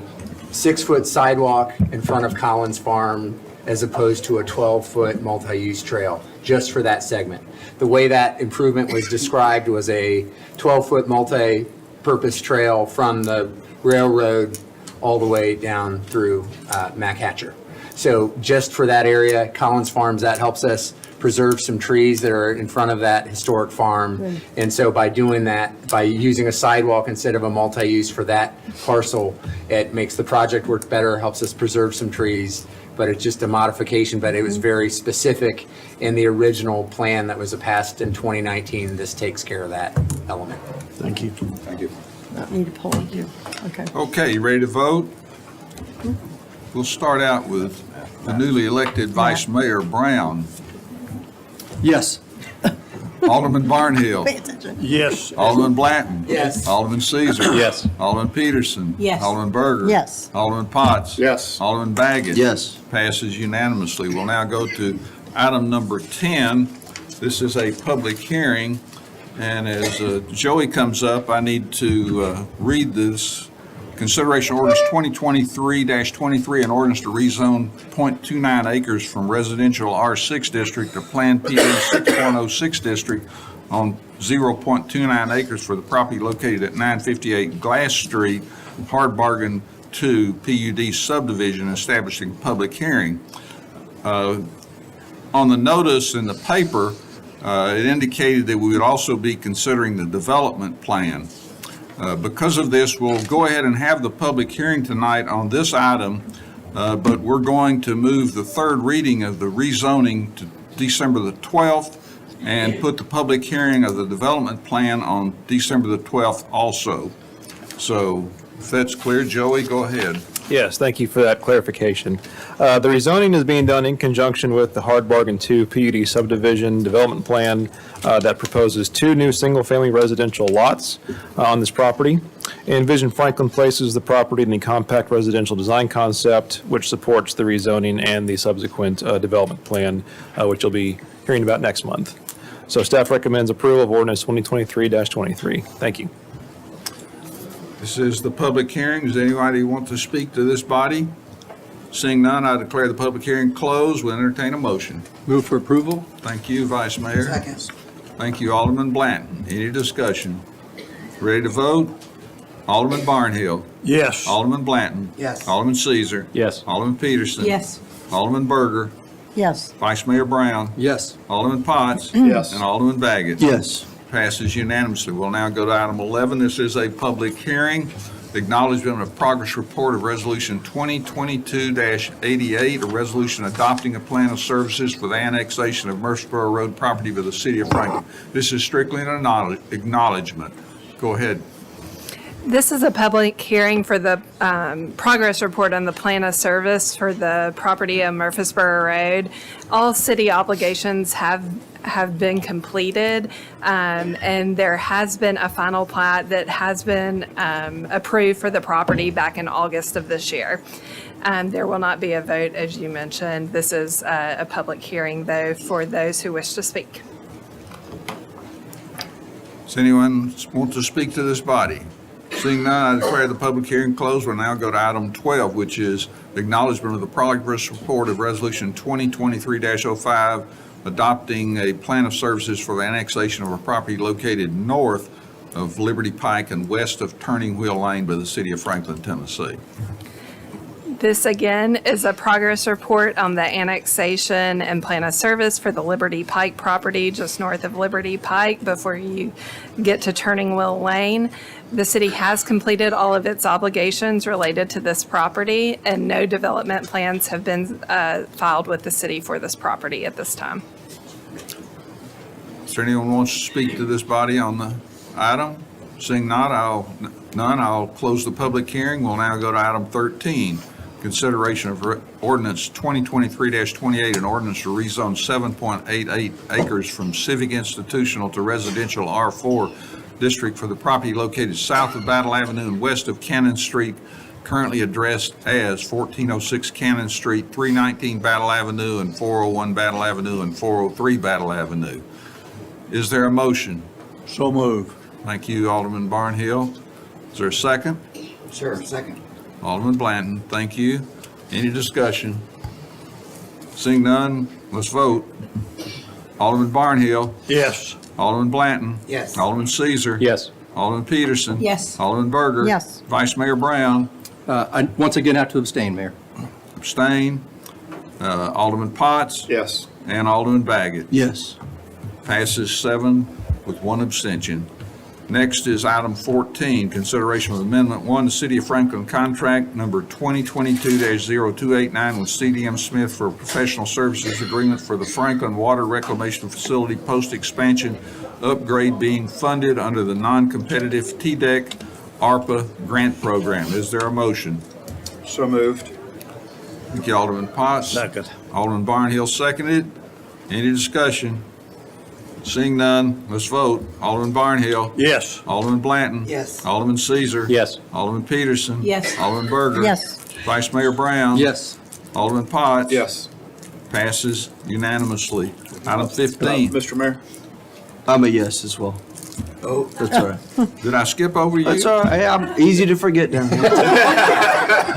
6-foot sidewalk in front of Collins Farm as opposed to a 12-foot multi-use trail, just for that segment. The way that improvement was described was a 12-foot multi-purpose trail from the railroad all the way down through Mac Hatcher. So just for that area, Collins Farms, that helps us preserve some trees that are in front of that historic farm. And so by doing that, by using a sidewalk instead of a multi-use for that parcel, it makes the project work better, helps us preserve some trees, but it's just a modification, but it was very specific in the original plan that was passed in 2019. This takes care of that element. Thank you. Thank you. Need to pull you. Okay. Okay, you ready to vote? We'll start out with the newly elected Vice Mayor Brown. Yes. Alderman Barnhill. Pay attention. Yes. Alderman Blanton. Yes. Alderman Caesar. Yes. Alderman Peterson. Yes. Alderman Berger. Yes. Alderman Potts. Yes. Alderman Baggett. Yes. Passes unanimously. We'll now go to item number 10. This is a public hearing, and as Joey comes up, I need to read this. Consideration ordinance 2023-23, an ordinance to rezone .29 acres from residential R6 district to Plan PD 6.06 district on 0.29 acres for the property located at 958 Glass Street, Hard Bargain 2 PUD subdivision, establishing public hearing. On the notice in the paper, it indicated that we would also be considering the development plan. Because of this, we'll go ahead and have the public hearing tonight on this item, but we're going to move the third reading of the rezoning to December the 12th and put the public hearing of the development plan on December the 12th also. So If that's clear, Joey, go ahead. Yes, thank you for that clarification. The rezoning is being done in conjunction with the Hard Bargain 2 PUD subdivision development plan that proposes 2 new single-family residential lots on this property. Envision Franklin places the property in the compact residential design concept, which supports the rezoning and the subsequent development plan, which you'll be hearing about next month. So staff recommends approval of ordinance 2023-23. Thank you. This is the public hearing. Does anybody want to speak to this body? Seeing none, I declare the public hearing closed. We'll entertain a motion. Move for approval? Thank you, Vice Mayor. Second. Thank you, Alderman Blanton. Any discussion? Ready to vote? Alderman Barnhill. Yes. Alderman Blanton. Yes. Alderman Caesar. Yes. Alderman Peterson. Yes. Alderman Berger. Yes. Vice Mayor Brown. Yes. Alderman Potts. Yes. And Alderman Baggett. Yes. Passes unanimously. We'll now go to item 11. This is a public hearing. Acknowledgement of progress report of Resolution 2022-88, a resolution adopting a plan of services for the annexation of Murfreesboro Road property by the city of Franklin. This is strictly an acknowledgement. Go ahead. This is a public hearing for the progress report on the plan of service for the property of Murfreesboro Road. All city obligations have been completed, and there has been a final plat that has been approved for the property back in August of this year. There will not be a vote, as you mentioned. This is a public hearing, though, for those who wish to speak. Does anyone want to speak to this body? Seeing none, I declare the public hearing closed. We'll now go to item 12, which is acknowledgement of the progress report of Resolution 2023-05, adopting a plan of services for the annexation of a property located north of Liberty Pike and west of Turning Wheel Lane by the city of Franklin, Tennessee. This, again, is a progress report on the annexation and plan of service for the Liberty Pike property just north of Liberty Pike before you get to Turning Wheel Lane. The city has completed all of its obligations related to this property, and no development plans have been filed with the city for this property at this time. Is there anyone who wants to speak to this body on the item? Seeing none, I'll close the public hearing. We'll now go to item 13. Consideration of ordinance 2023-28, an ordinance to rezone 7.88 acres from civic institutional to residential R4 district for the property located south of Battle Avenue and west of Cannon Street, currently addressed as 1406 Cannon Street, 319 Battle Avenue, and 401 Battle Avenue, and 403 Battle Avenue. Is there a motion? So move. Thank you, Alderman Barnhill. Is there a second? Sure, second. Alderman Blanton, thank you. Any discussion? Seeing none, let's vote. Alderman Barnhill. Yes. Alderman Blanton. Yes. Alderman Caesar. Yes. Alderman Peterson. Yes. Alderman Berger. Yes. Vice Mayor Brown. I once again have to abstain, Mayor. Abstain. Alderman Potts. Yes. And Alderman Baggett. Yes. Passes 7 with 1 abstention. Next is item 14, consideration of Amendment 1 to City of Franklin Contract Number 2022-0289 with CDM Smith for a professional services agreement for the Franklin Water Reclamation Facility post-expansion upgrade being funded under the non-competitive TDEC ARPA grant program. Is there a motion? So moved. Thank you, Alderman Potts. Second. Alderman Barnhill seconded. Any discussion? Seeing none, let's vote. Alderman Barnhill. Yes. Alderman Blanton. Yes. Alderman Caesar. Yes. Alderman Peterson. Yes. Alderman Berger. Yes. Vice Mayor Brown. Yes. Alderman Potts. Yes. Passes unanimously. Item 15. Mr. Mayor? I'm a yes as well. Oh, that's all right. Did I skip over you? That's all right. Hey, I'm easy to forget down here.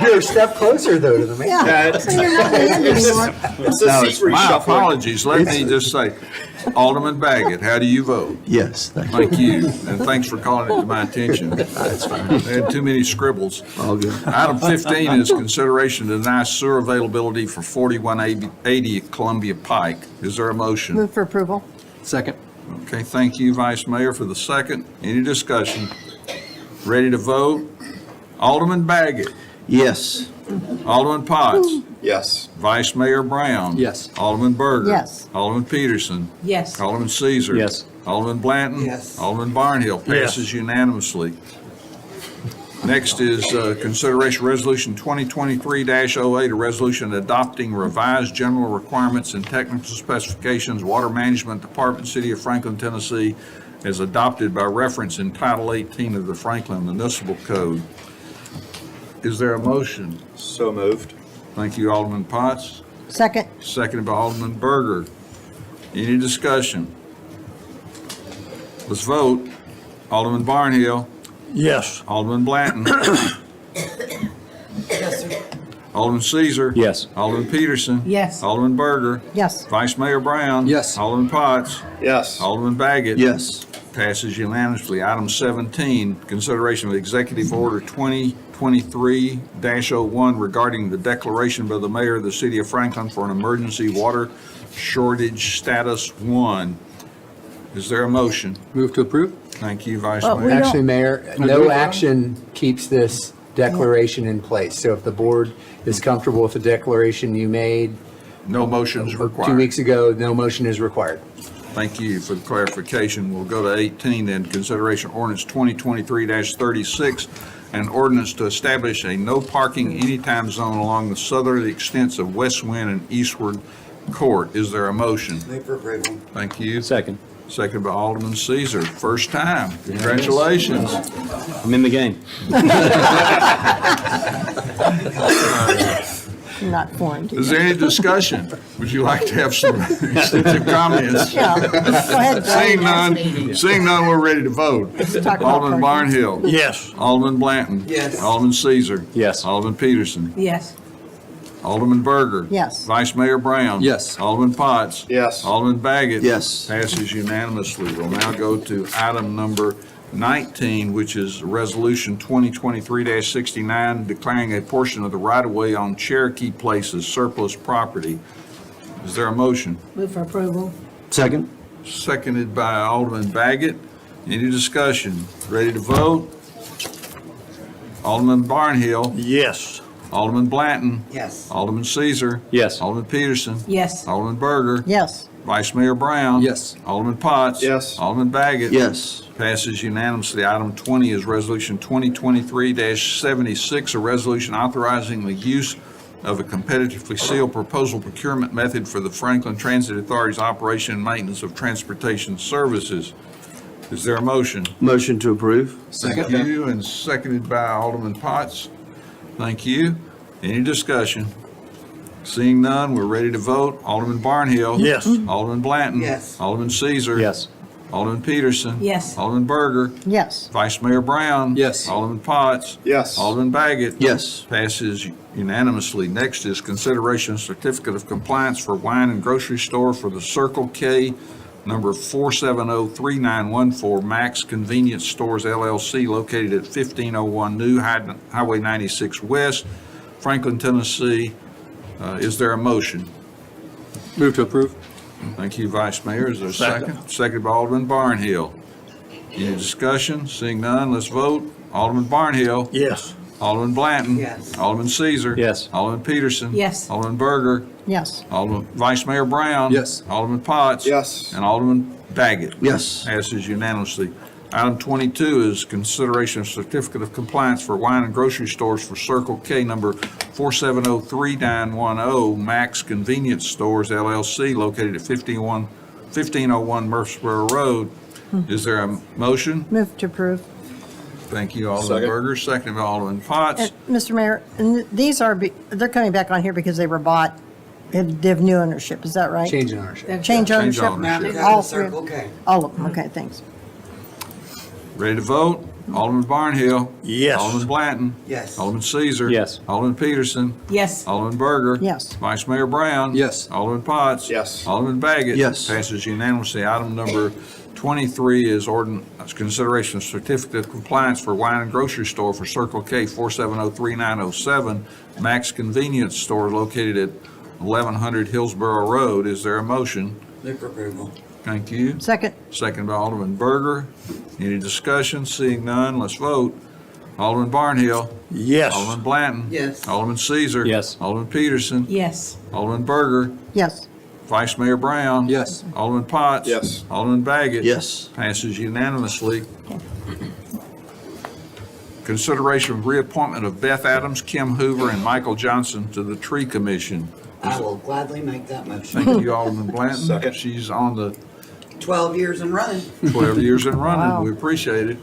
You're a step closer, though, to the man. Yeah, so you're not the end anymore. No, it's my apologies. Let me just say, Alderman Baggett, how do you vote? Yes, thank you. Thank you, and thanks for calling it to my attention. That's fine. I had too many scribbles. All good. Item 15 is consideration to deny sewer availability for 4180 Columbia Pike. Is there a motion? Move for approval. Second. Okay, thank you, Vice Mayor, for the second. Any discussion? Ready to vote? Alderman Baggett. Yes. Alderman Potts. Yes. Vice Mayor Brown. Yes. Alderman Berger. Yes. Alderman Peterson. Yes. Alderman Caesar. Yes. Alderman Blanton. Yes. Alderman Barnhill. Yes. Passes unanimously. Next is consideration resolution 2023-08, a resolution adopting revised general requirements and technical specifications, Water Management Department, City of Franklin, Tennessee, as adopted by reference in Title 18 of the Franklin Municipal Code. Is there a motion? So moved. Thank you, Alderman Potts. Second. Seconded by Alderman Berger. Any discussion? Let's vote. Alderman Barnhill. Yes. Alderman Blanton. Alderman Caesar. Yes. Alderman Peterson. Yes. Alderman Berger. Yes. Vice Mayor Brown. Yes. Alderman Potts. Yes. Alderman Baggett. Yes. Passes unanimously. Item 17, consideration of Executive Order 2023-01 regarding the declaration by the mayor of the city of Franklin for an emergency water shortage status 1. Is there a motion? Move to approve? Thank you, Vice Well, Mayor. we don't- Actually, Mayor, no action keeps this declaration in place. So if the board is comfortable with the declaration you made No motions 2 required. weeks ago, no motion is required. Thank you for the clarification. We'll go to 18 then, consideration ordinance 2023-36, an ordinance to establish a no parking anytime zone along the southerly extents of West Wind and Eastward Court. Is there a motion? Move for approval. Thank you. Second. Seconded by Alderman Caesar. First time. Congratulations. I'm in the game. Not formed. Is there any discussion? Would you like to have some extensive comments? Yeah. Go ahead, Greg. Seeing none, we're ready to vote. talk about Alderman parking. Barnhill. Yes. Alderman Blanton. Yes. Alderman Caesar. Yes. Alderman Peterson. Yes. Alderman Berger. Yes. Vice Mayor Brown. Yes. Alderman Potts. Yes. Alderman Baggett. Yes. Passes unanimously. We'll now go to item number 19, which is Resolution 2023-69, declaring a portion of the right-of-way on Cherokee Place as surplus property. Is there a motion? Move for approval. Second. Seconded by Alderman Baggett. Any discussion? Ready to vote? Alderman Barnhill. Yes. Alderman Blanton. Yes. Alderman Caesar. Yes. Alderman Peterson. Yes. Alderman Berger. Yes. Vice Mayor Brown. Yes. Alderman Potts. Yes. Alderman Baggett. Yes. Passes unanimously. Item 20 is Resolution 2023-76, a resolution authorizing the use of a competitively sealed proposal procurement method for the Franklin Transit Authority's operation and maintenance of transportation services. Is there a motion? Motion to approve. Thank you, and seconded by Alderman Potts. Thank you. Any discussion? Seeing none, we're ready to vote. Alderman Barnhill. Yes. Alderman Blanton. Yes. Alderman Caesar. Yes. Alderman Peterson. Yes. Alderman Berger. Yes. Vice Mayor Brown. Yes. Alderman Potts. Yes. Alderman Baggett. Yes. Passes unanimously. Next is consideration of certificate of compliance for wine and grocery store for the Circle K, number 4703914, Max Convenience Stores LLC, located at 1501 New Highway 96 West, Franklin, Tennessee. Is there a motion? Move to approve? Thank you, Vice Mayor. Is there a second? Second by Alderman Barnhill. Any discussion? Seeing none, let's vote. Alderman Barnhill. Yes. Alderman Blanton. Yes. Alderman Caesar. Yes. Alderman Peterson. Yes. Alderman Berger. Yes. Alderman, Vice Mayor Brown. Yes. Alderman Potts. Yes. And Alderman Baggett. Yes. Passes unanimously. Item 22 is consideration of certificate of compliance for wine and grocery stores for Circle K, number 4703910, Max Convenience Stores LLC, located at 1501 Murfreesboro Road. Is there a motion? Move to approve. Thank you, Alderman Berger. Seconded by Alderman Potts. Mr. Mayor, and these are, they're coming back on here because they were bought, they have new ownership, is that right? Change in ownership. Change ownership? ownership. All three? Circle K. All of them, okay, thanks. Ready to vote? Alderman Barnhill. Yes. Alderman Blanton. Yes. Alderman Caesar. Yes. Alderman Peterson. Yes. Alderman Berger. Yes. Vice Mayor Brown. Yes. Alderman Potts. Yes. Alderman Baggett. Yes. Passes unanimously. Item number 23 is consideration of certificate of compliance for wine and grocery store for Circle K, 4703907, Max Convenience Store located at 1100 Hillsborough Road. Is there a motion? Move for approval. Thank you. Second. Second by Alderman Berger. Any discussion? Seeing none, let's vote. Alderman Barnhill. Yes. Alderman Blanton. Yes. Alderman Caesar. Yes. Alderman Peterson. Yes. Alderman Berger. Yes. Vice Mayor Brown. Yes. Alderman Potts. Yes. Alderman Baggett. Yes. Passes unanimously. Consideration of reappointment of Beth Adams, Kim Hoover, and Michael Johnson to the Tree Commission. I will gladly make that motion. Thank you, Alderman Blanton. Second. She's on the 12 years and running. 12 years and running. Wow. We appreciate it.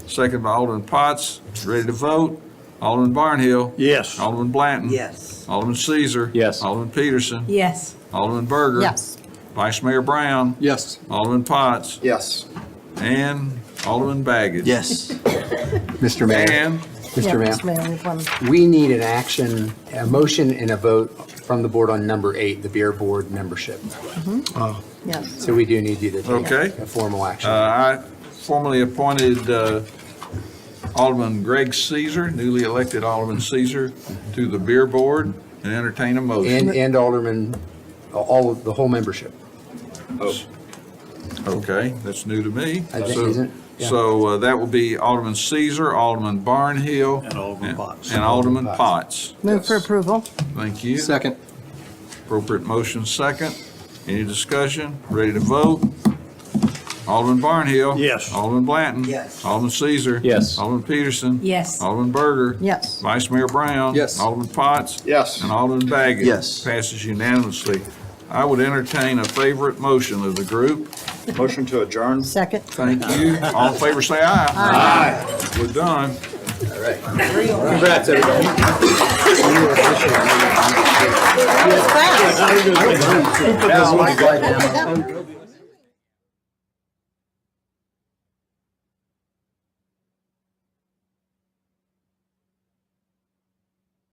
Second by Alderman Potts. Ready to vote? Alderman Barnhill. Yes. Alderman Blanton. Yes. Alderman Caesar. Yes. Alderman Peterson. Yes. Alderman Berger. Yes. Vice Mayor Brown. Yes. Alderman Potts. Yes. And Alderman Baggett. Yes. Mr. Mayor, And Mr. Mayor, Yes, Mayor, you've won. we need an action, a motion and a vote from the board on number 8, the beer board membership. Yes. So we do need you to take Okay. a formal action. I formally appointed Alderman Greg Caesar, newly elected Alderman Caesar, to the Beer Board and entertain a motion. And Alderman, all of the whole membership. Okay, that's new to me. I think, So- isn't it? Yeah. So that will be Alderman Caesar, Alderman Barnhill. And Alderman Potts. And Alderman Potts. Move for approval. Thank you. Second. Appropriate motion second. Any discussion? Ready to vote? Alderman Barnhill. Yes. Alderman Blanton. Yes. Alderman Caesar. Yes. Alderman Peterson. Yes. Alderman Berger. Yes. Vice Mayor Brown. Yes. Alderman Potts. Yes. And Alderman Baggett. Yes. Passes unanimously. I would entertain a favorite motion of the group. Motion to adjourn? Second. Thank you. All in favor, say aye. Aye. We're done. Congrats, everybody. That was fast.